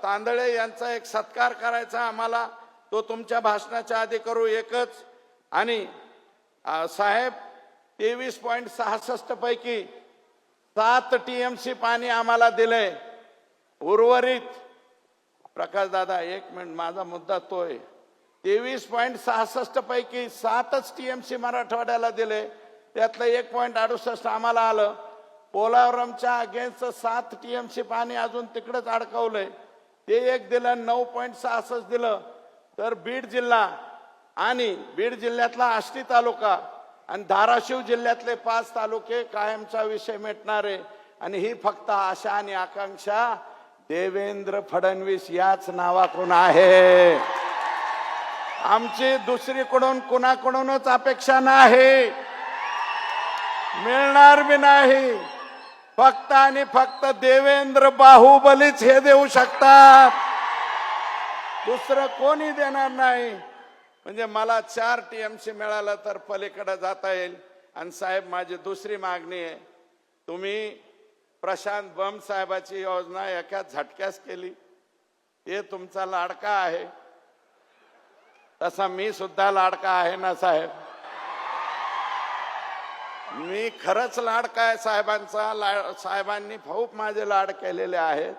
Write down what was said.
तांदळे यांचा एक सत्कार करायचा आम्हाला, तो तुमच्या भाषणाच्या आधी करू एकच. आणि साहेब 23.66 पैकी 7 TMC पाणी आम्हाला दिलंय. उर्वरित प्रकाश दादा एक मिनिट, माझा मुद्दा तोय. 23.66 पैकी 7च TMC मराठवाड्याला दिले, त्यातलं 1.68 आम्हाला आलं. पोलावरमच्या अगेन्स्ट 7 TMC पाणी अजून तिकडेच अडकवलंय, ते एक दिलं. 9.66 दिलं. तर बीड जिल्हा आणि बीड जिल्ह्यातला आष्टी तालुका आणि धाराशिव जिल्ह्यातले 5 तालुके कायमचा विषय मिटणार आहे. आणि ही फक्त आशा आणि आकांक्षा देवेंद्र फडणवीस याच नावाकडून आहे. आमची दुसरीकडून कुणाकडूनच अपेक्षा नाही, मिळणार बी नाही. फक्त आणि फक्त देवेंद्र बाहुबलीच हे देऊ शकतात, दुसरं कोणी देणार नाही. म्हणजे मला 4 TMC मिळालं तर पलीकडे जाता येईल. आणि साहेब माझी दुसरी मागणी आहे, तुम्ही प्रशांत बम साहेबाची योजना एका झटक्यास केली, ते तुमचा लाडका आहे. तसा मी सुद्धा लाडका आहे ना साहेब, मी खरंच लाडका आहे साहेबांचा. साहेबांनी खूप माझे लाड केलेले आहेत.